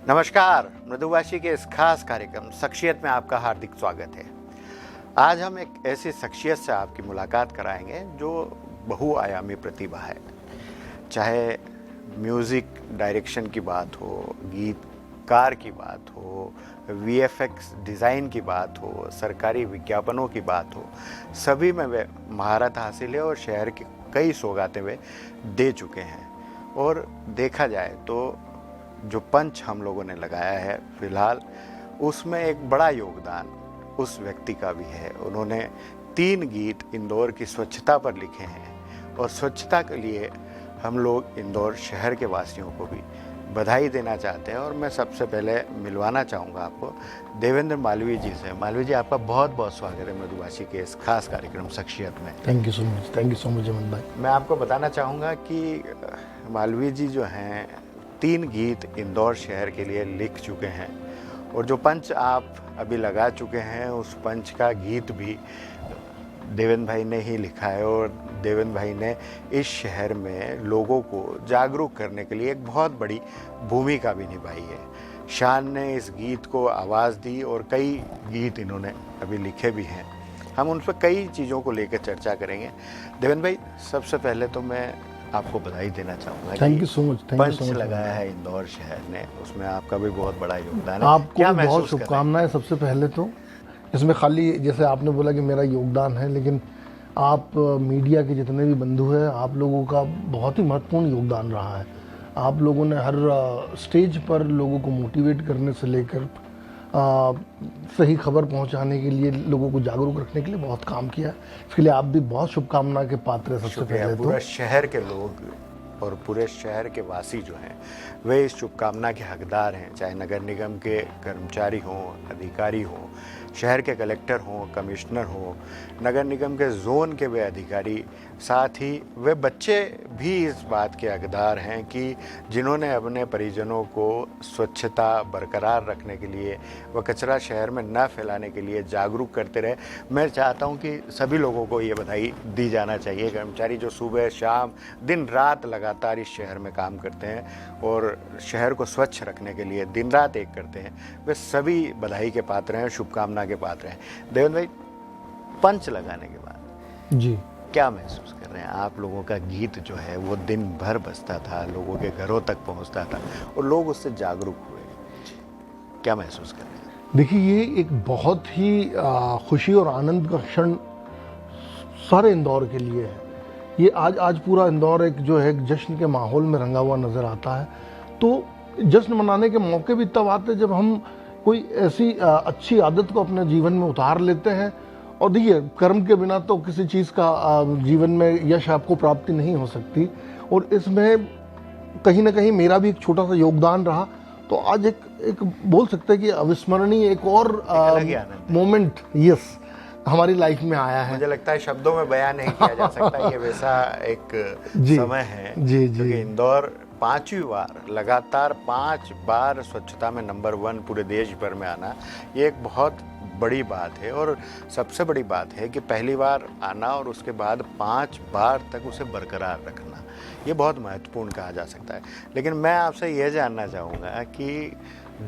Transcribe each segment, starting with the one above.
नमस्कार, मृदुभाषी के इस खास कार्यक्रम शख्सियत में आपका हार्दिक स्वागत है। आज हम एक ऐसी शख्सियत से आपकी मुलाकात कराएंगे जो बहुआयामी प्रतिभा है। चाहे म्यूज़िक डायरेक्शन की बात हो, गीतकार की बात हो, वीएफएक्स डिज़ाइन की बात हो, सरकारी विज्ञापनों की बात हो, सभी में वे महारत हासिल है और शहर की कई सौगातें वे दे चुके हैं। और देखा जाए तो जो पंच हम लोगों ने लगाया है फिलहाल, उसमें एक बड़ा योगदान उस व्यक्ति का भी है। उन्होंने 3 गीत इंदौर की स्वच्छता पर लिखे हैं और स्वच्छता के लिए हम लोग इंदौर शहर के वासियों को भी बधाई देना चाहते हैं। और मैं सबसे पहले मिलवाना चाहूँगा आपको देवेंद्र मालवीय जी से। मालवीय जी, आपका बहुत बहुत स्वागत है मृदुभाषी के इस खास कार्यक्रम शख्सियत में। थैंक यू सो मच अमन भाई। मैं आपको बताना चाहूँगा कि मालवीय जी जो हैं 3 गीत इंदौर शहर के लिए लिख चुके हैं और जो पंच आप अभी लगा चुके हैं उस पंच का गीत भी देवेंद्र भाई ने ही लिखा है। और देवेंद्र भाई ने इस शहर में लोगों को जागरूक करने के लिए एक बहुत बड़ी भूमिका भी निभाई है। शान ने इस गीत को आवाज़ दी और कई गीत इन्होंने अभी लिखे भी हैं। हम उन पर कई चीज़ों को लेकर चर्चा करेंगे। देवेंद्र भाई, सबसे पहले तो मैं आपको बधाई देना चाहूँगा। Thank you so much. Punch लगाया है इंदौर शहर ने, उसमें आपका भी बहुत बड़ा योगदान है। आपको भी बहुत शुभकामनाएं। सबसे पहले तो इसमें खाली जैसे आपने बोला कि मेरा योगदान है, लेकिन आप मीडिया के जितने भी बंधु हैं, आप लोगों का बहुत ही महत्वपूर्ण योगदान रहा है। आप लोगों ने हर स्टेज पर लोगों को मोटिवेट करने से लेकर सही खबर पहुंचाने के लिए, लोगों को जागरूक रखने के लिए बहुत काम किया। इसके लिए आप भी बहुत शुभकामना के पात्र हैं। सबसे पहले तो पूरे शहर के लोग और पूरे शहर के वासी जो हैं वे इस शुभकामना के हकदार हैं। चाहे नगर निगम के कर्मचारी हों, अधिकारी हों, शहर के कलेक्टर हों, कमिश्नर हों, नगर निगम के जोन के वे अधिकारी, साथ ही वे बच्चे भी इस बात के हकदार हैं कि जिन्होंने अपने परिजनों को स्वच्छता बरकरार रखने के लिए व कचरा शहर में न फैलाने के लिए जागरूक करते रहे। मैं चाहता हूं कि सभी लोगों को ये बधाई दी जाना चाहिए। कर्मचारी जो सुबह शाम दिन रात लगातार इस शहर में काम करते हैं और शहर को स्वच्छ रखने के लिए दिन रात एक करते हैं, वे सभी बधाई के पात्र हैं, शुभकामना के पात्र हैं। देवेंद्र भाई, पंच लगाने के बाद जी क्या महसूस कर रहे हैं? आप लोगों का गीत जो है वो दिन भर बजता था, लोगों के घरों तक पहुंचता था और लोग उससे जागरूक हुए। क्या महसूस कर रहे हैं? देखिए, ये एक बहुत ही खुशी और आनंद का क्षण सारे इंदौर के लिए है। ये आज पूरा इंदौर एक जो है जश्न के माहौल में रंगा हुआ नज़र आता है। तो जश्न मनाने के मौके भी तब आते जब हम कोई ऐसी अच्छी आदत को अपने जीवन में उतार लेते हैं। और देखिए, कर्म के बिना तो किसी चीज़ का जीवन में यश आपको प्राप्ति नहीं हो सकती। और इसमें कहीं ना कहीं मेरा भी एक छोटा सा योगदान रहा। तो आज एक बोल सकते हैं कि अविस्मरणीय एक और मोमेंट हमारी लाइफ में आया है। मुझे लगता है शब्दों में बयान नहीं किया जा सकता। ये वैसा एक समय है क्योंकि इंदौर 5वीं बार लगातार 5 बार स्वच्छता में नंबर 1 पूरे देश भर में आना, ये एक बहुत बड़ी बात है। और सबसे बड़ी बात है कि पहली बार आना और उसके बाद 5 बार तक उसे बरकरार रखना, ये बहुत महत्वपूर्ण कहा जा सकता है। लेकिन मैं आपसे ये जानना चाहूँगा कि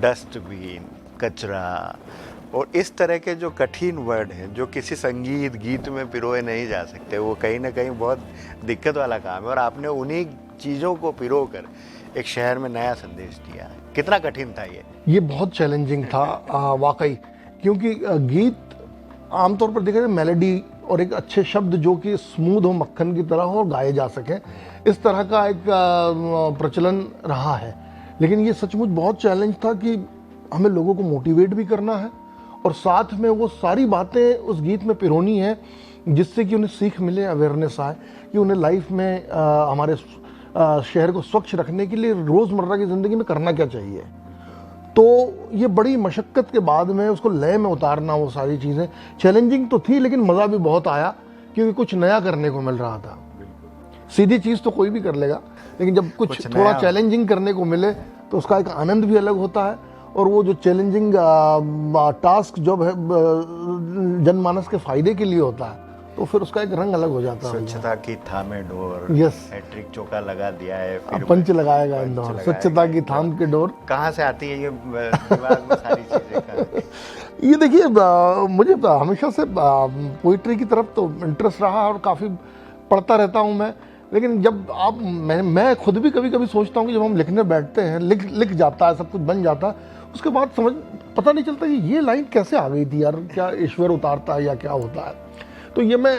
डस्टबिन, कचरा और इस तरह के जो कठिन वर्ड हैं जो किसी संगीत गीत में पिरोए नहीं जा सकते, वो कहीं ना कहीं बहुत दिक्कत वाला काम है। और आपने उन्हीं चीज़ों को पिरो कर एक शहर में नया संदेश दिया। कितना कठिन था ये? बहुत चैलेंजिंग था वाकई, क्योंकि गीत आमतौर पर देखा जाए मेलोडी और एक अच्छे शब्द जो कि स्मूथ हो, मक्खन की तरह हो और गाए जा सके, इस तरह का एक प्रचलन रहा है। लेकिन ये सचमुच बहुत चैलेंज था कि हमें लोगों को मोटिवेट भी करना है और साथ में वो सारी बातें उस गीत में पिरोनी है जिससे कि उन्हें सीख मिले, अवेयरनेस आए कि उन्हें लाइफ में हमारे शहर को स्वच्छ रखने के लिए रोज़मर्रा की ज़िंदगी में करना क्या चाहिए। तो ये बड़ी मशक्क़त के बाद में उसको लय में उतारना, वो सारी चीज़ें चैलेंजिंग तो थी, लेकिन मज़ा भी बहुत आया क्योंकि कुछ नया करने को मिल रहा था। सीधी चीज़ तो कोई भी कर लेगा, लेकिन जब कुछ थोड़ा चैलेंजिंग करने को मिले तो उसका एक आनंद भी अलग होता है। और वो जो चैलेंजिंग टास्क जब है जनमानस के फ़ायदे के लिए होता है, तो फिर उसका एक रंग अलग हो जाता है। स्वच्छता की थामे डोर, यस, हैट्रिक चौका लगा दिया है, फिर पंच लगाएगा पंच इंदौर, लगाएगा स्वच्छता की इंदौर। थाम के डोर। कहाँ से आती है ये दिमाग में सारी चीजें कहाँ से? ये देखिए, मुझे हमेशा से पोइट्री की तरफ तो इंटरेस्ट रहा और काफ़ी पढ़ता रहता हूँ मैं। लेकिन जब आप मैं खुद भी कभी कभी सोचता हूँ कि जब हम लिखने बैठते हैं, लिख जाता है, सब कुछ बन जाता है, उसके बाद पता नहीं चलता कि ये लाइन कैसे आ गई थी यार, क्या ईश्वर उतारता है या क्या होता है। तो ये मैं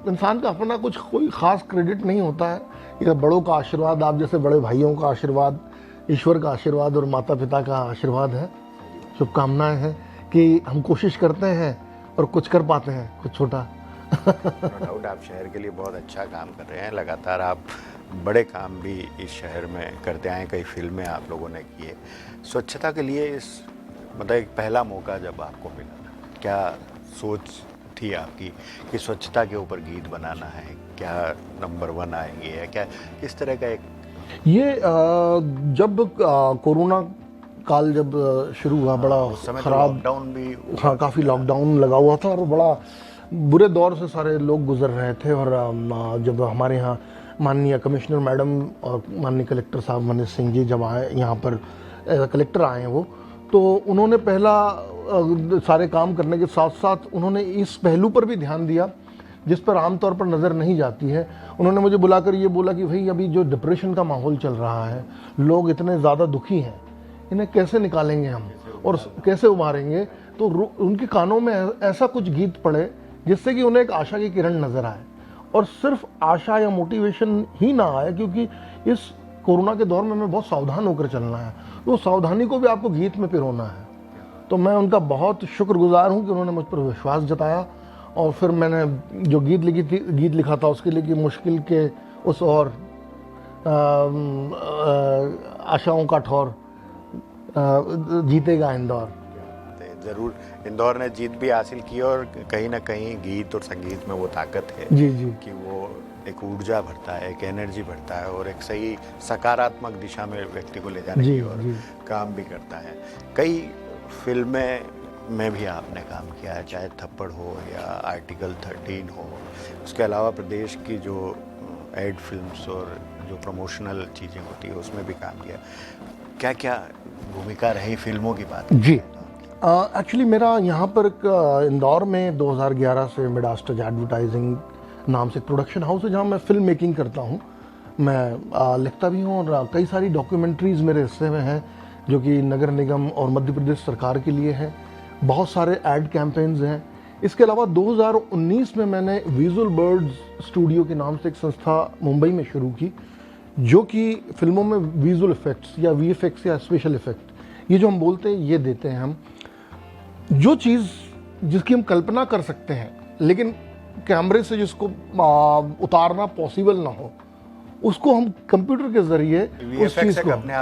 इंसान का अपना कुछ कोई ख़ास क्रेडिट नहीं होता है, ये बड़ों का आशीर्वाद, आप जैसे बड़े भाइयों का आशीर्वाद, ईश्वर का आशीर्वाद और माता पिता का आशीर्वाद है। शुभकामनाएं हैं कि हम कोशिश करते हैं और कुछ कर पाते हैं, कुछ छोटा। नो डाउट आप शहर के लिए बहुत अच्छा काम कर रहे हैं, लगातार आप बड़े काम भी इस शहर में करते आए, कई फिल्में आप लोगों ने की है। स्वच्छता के लिए इस मतलब एक पहला मौका जब आपको मिला, क्या सोच थी आपकी कि स्वच्छता के ऊपर गीत बनाना है, क्या नंबर 1 आएंगे या क्या, किस तरह का एक ये जब कोरोना काल जब शुरू हुआ, बड़ा उस समय तो खराब, लॉकडाउन भी हाँ काफ़ी लॉकडाउन लगा हुआ था और बड़ा बुरे दौर से सारे लोग गुजर रहे थे। और जब हमारे यहाँ माननीय कमिश्नर मैडम और माननीय कलेक्टर साहब मनीष सिंह जी जब आए यहाँ पर, कलेक्टर आए हैं वो, तो उन्होंने पहला सारे काम करने के साथ साथ उन्होंने इस पहलू पर भी ध्यान दिया जिस पर आमतौर पर नज़र नहीं जाती है। उन्होंने मुझे बुलाकर ये बोला कि भाई अभी जो डिप्रेशन का माहौल चल रहा है, लोग इतने ज़्यादा दुखी हैं, इन्हें कैसे निकालेंगे हम और कैसे उभारेंगे। तो उनके कानों में ऐसा कुछ गीत पड़े जिससे कि उन्हें एक आशा की किरण नज़र आए, और सिर्फ आशा या मोटिवेशन ही ना आए, क्योंकि इस कोरोना के दौर में हमें बहुत सावधान होकर चलना है, तो सावधानी को भी आपको गीत में पिरोना है। तो मैं उनका बहुत शुक्रगुजार हूँ कि उन्होंने मुझ पर विश्वास जताया, और फिर मैंने जो गीत लिखा था उसके लिए कि मुश्किल के उस और आशाओं का ठौर, जीतेगा इंदौर। ज़रूर इंदौर ने जीत भी हासिल की, और कहीं ना कहीं गीत और संगीत में वो ताकत है जी जी, कि वो एक ऊर्जा भरता है, एक एनर्जी भरता है और एक सही सकारात्मक दिशा में व्यक्ति को ले जाने जी, की और जी। काम भी करता है। कई फिल्में में भी आपने काम किया है, चाहे थप्पड़ हो या आर्टिकल 13 हो, उसके अलावा प्रदेश की जो एड फिल्म्स और जो प्रमोशनल चीज़ें होती है उसमें भी काम किया। क्या क्या भूमिका रही फिल्मों की बात जी, एक्चुअली मेरा यहाँ पर इंदौर में 2011 से मिडास्टज एडवर्टाइजिंग नाम से एक प्रोडक्शन हाउस है जहाँ मैं फिल्म मेकिंग करता हूँ। मैं लिखता भी हूँ और कई सारी डॉक्यूमेंट्रीज़ मेरे हिस्से में हैं जो कि नगर निगम और मध्य प्रदेश सरकार के लिए हैं। बहुत सारे एड कैंपेन्स हैं। इसके अलावा 2019 में मैंने विजुअल बर्ड्स स्टूडियो के नाम से एक संस्था मुंबई में शुरू की, जो कि फिल्मों में विजुअल इफ़ेक्ट्स या VFX या स्पेशल इफ़ेक्ट, ये जो हम बोलते हैं, ये देते हैं हम। जो चीज़ जिसकी हम कल्पना कर सकते हैं लेकिन कैमरे से जिसको उतारना पॉसिबल ना हो, उसको हम कंप्यूटर के ज़रिए उस चीज़ को अपने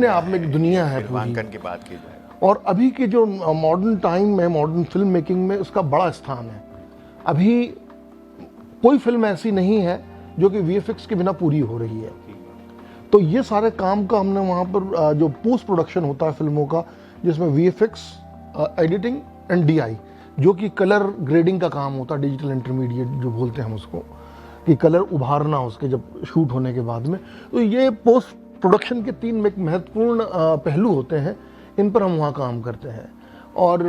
आप में एक दुनिया है फिल्मांकन की बात की जाए। और अभी के जो मॉडर्न टाइम में, मॉडर्न फिल्म मेकिंग में उसका बड़ा स्थान है। अभी कोई फिल्म ऐसी नहीं है जो कि VFX के बिना पूरी हो रही है। तो ये सारे काम का हमने वहाँ पर जो पोस्ट प्रोडक्शन होता है फिल्मों का, जिसमें VFX, एडिटिंग एंड DI, जो कि कलर ग्रेडिंग का काम होता है, डिजिटल इंटरमीडिएट जो बोलते हैं हम उसको, कि कलर उभारना उसके जब शूट होने के बाद में। तो ये पोस्ट प्रोडक्शन के 3 एक महत्वपूर्ण पहलू होते हैं, इन पर हम वहाँ काम करते हैं। और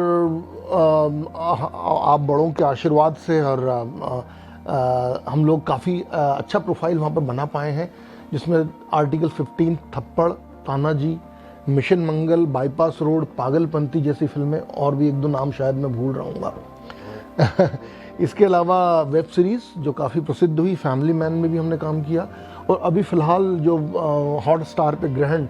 आप बड़ों के आशीर्वाद से और हम लोग काफ़ी अच्छा प्रोफाइल वहाँ पर बना पाए हैं, जिसमें आर्टिकल 15, थप्पड़, तानाजी, मिशन मंगल, बाईपास रोड, पागलपंती जैसी फिल्में, और भी 1-2 नाम शायद मैं भूल रहूँगा। इसके अलावा वेब सीरीज़ जो काफ़ी प्रसिद्ध हुई, फैमिली मैन में भी हमने काम किया, और अभी फ़िलहाल जो हॉट स्टार पे ग्रहण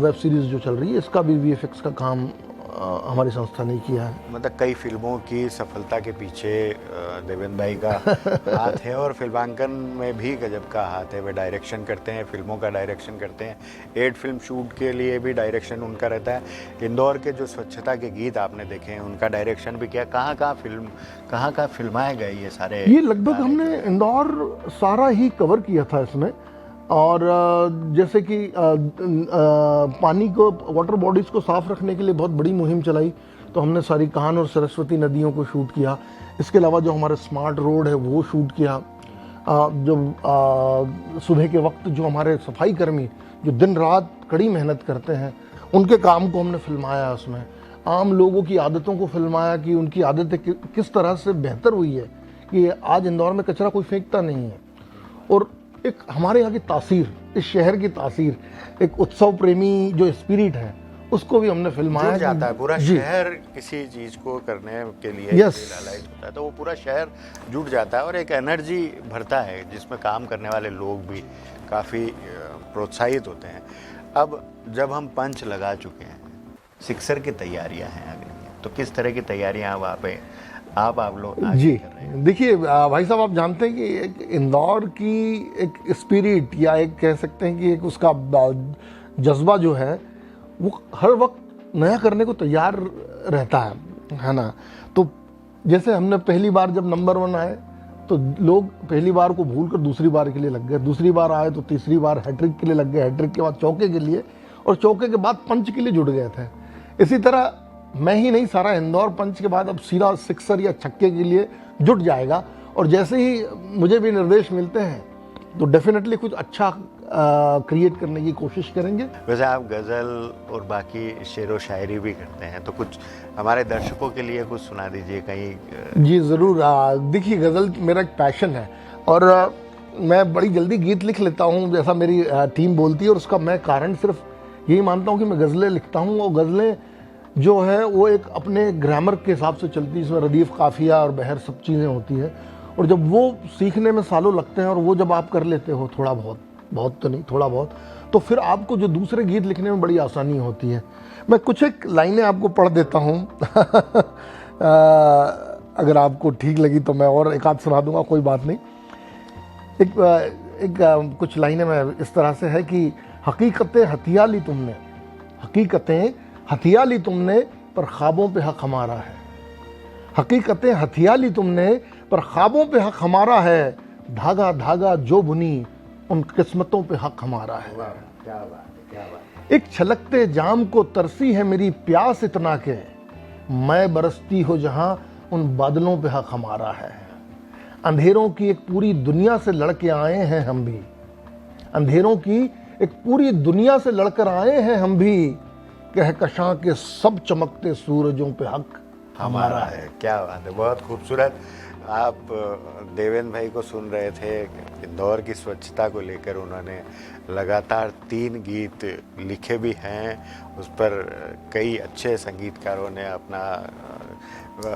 वेब सीरीज़ जो चल रही है, इसका भी VFX का काम हमारी संस्था ने किया है। मतलब कई फिल्मों की सफलता के पीछे देवेंद्र भाई का हाथ है, और फिल्मांकन में भी गजब का हाथ है। वे डायरेक्शन करते हैं, फिल्मों का डायरेक्शन करते हैं, एड फिल्म शूट के लिए भी डायरेक्शन उनका रहता है। इंदौर के जो स्वच्छता के गीत आपने देखे हैं, उनका डायरेक्शन भी किया। कहाँ फिल्माए गए ये सारे? ये लगभग हमने इंदौर सारा ही कवर किया था इसमें। और जैसे कि पानी को, वाटर बॉडीज़ को साफ़ रखने के लिए बहुत बड़ी मुहिम चलाई, तो हमने सारी कान्ह और सरस्वती नदियों को शूट किया। इसके अलावा जो हमारे स्मार्ट रोड है वो शूट किया। जब सुबह के वक्त जो हमारे सफाई कर्मी जो दिन रात कड़ी मेहनत करते हैं उनके काम को हमने फिल्माया। उसमें आम लोगों की आदतों को फिल्माया कि उनकी आदतें किस तरह से बेहतर हुई है कि आज इंदौर में कचरा कोई फेंकता नहीं है। और एक हमारे यहाँ की तासीर, इस शहर की तासीर, एक उत्सव प्रेमी जो स्पिरिट है उसको भी हमने फिल्माया। जुड़ जाता है पूरा शहर किसी चीज को करने के लिए रियलाइज होता है तो वो पूरा शहर जुड़ जाता है और एक एनर्जी भरता है जिसमें काम करने वाले लोग भी काफ़ी प्रोत्साहित होते हैं। अब जब हम पंच लगा चुके हैं, सिक्सर की तैयारियां हैं अगली, तो किस तरह की तैयारियां वहाँ पे आप लोग जी कर रहे हैं? देखिए भाई साहब, आप जानते हैं कि एक इंदौर की एक स्पिरिट या एक कह सकते हैं कि एक उसका जज्बा जो है वो हर वक्त नया करने को तैयार रहता है ना। तो जैसे हमने पहली बार जब नंबर 1 आए तो लोग पहली बार को भूलकर दूसरी बार के लिए लग गए, दूसरी बार आए तो तीसरी बार हैट्रिक के लिए लग गए, हैट्रिक के बाद चौके के लिए, और चौके के बाद पंच के लिए जुड़ गए थे। इसी तरह मैं ही नहीं, सारा इंदौर पंच के बाद अब सीधा सिक्सर या छक्के के लिए जुट जाएगा। और जैसे ही मुझे भी निर्देश मिलते हैं तो डेफिनेटली कुछ अच्छा क्रिएट करने की कोशिश करेंगे। वैसे आप गज़ल और बाकी शेर व शायरी भी करते हैं, तो कुछ हमारे दर्शकों के लिए कुछ सुना दीजिए कहीं। जी ज़रूर। देखिए, गज़ल मेरा एक पैशन है और मैं बड़ी जल्दी गीत लिख लेता हूँ जैसा मेरी टीम बोलती है, और उसका मैं कारण सिर्फ यही मानता हूँ कि मैं गज़लें लिखता हूँ और गज़लें जो है वो एक अपने ग्रामर के हिसाब से चलती है, इसमें रदीफ़, काफ़िया और बहर सब चीज़ें होती हैं, और जब वो सीखने में सालों लगते हैं और वो जब आप कर लेते हो थोड़ा बहुत, बहुत तो नहीं थोड़ा बहुत, तो फिर आपको जो दूसरे गीत लिखने में बड़ी आसानी होती है। मैं कुछ एक लाइनें आपको पढ़ देता हूँ अगर आपको ठीक लगी तो मैं और एक आध सुना दूंगा, कोई बात नहीं। कुछ लाइनें मैं इस तरह से है कि हकीकतें हथिया ली तुमने, हकीकतें हथिया ली तुमने, पर ख्वाबों पे हक हमारा है। हकीकतें हथिया ली तुमने, पर ख्वाबों पे हक हमारा है। धागा धागा जो बुनी, उन किस्मतों पे हक हमारा है। क्या बात है, क्या बात। एक छलकते जाम को तरसी है मेरी प्यास इतना के, मैं बरसती हो जहां उन बादलों पे हक हमारा है। अंधेरों की एक पूरी दुनिया से लड़के आए हैं हम भी, अंधेरों की एक पूरी दुनिया से लड़कर आए हैं हम भी, कहकशां के सब चमकते सूरजों पे हक हमारा है। क्या बात है, बहुत खूबसूरत। आप देवेंद्र भाई को सुन रहे थे, इंदौर की स्वच्छता को लेकर उन्होंने लगातार 3 गीत लिखे भी हैं, उस पर कई अच्छे संगीतकारों ने अपना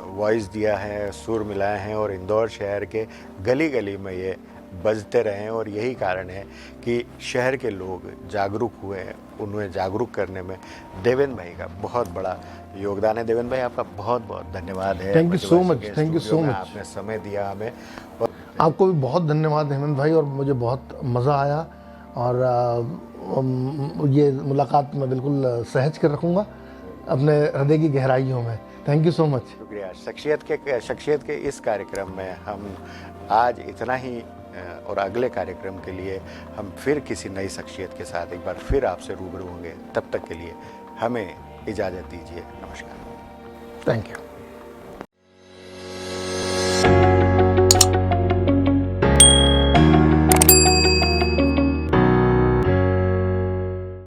वॉइस दिया है, सुर मिलाए हैं, और इंदौर शहर के गली गली में ये बजते रहे, और यही कारण है कि शहर के लोग जागरूक हुए हैं। उन्हें जागरूक करने में देवेंद्र भाई का बहुत बड़ा योगदान है। देवेंद्र भाई, आपका बहुत बहुत धन्यवाद है। Thank you so much, thank you so much. आपने समय दिया हमें, और आपको भी बहुत धन्यवाद हेमंत भाई, और मुझे बहुत मज़ा आया, और ये मुलाकात मैं बिल्कुल सहज कर रखूँगा अपने हृदय की गहराइयों में। Thank you so much. शुक्रिया। शख्सियत के इस कार्यक्रम में हम आज इतना ही, और अगले कार्यक्रम के लिए हम फिर किसी नई शख्सियत के साथ एक बार फिर आपसे रूबरू होंगे। तब तक के लिए हमें इजाज़त दीजिए। नमस्कार। Thank you.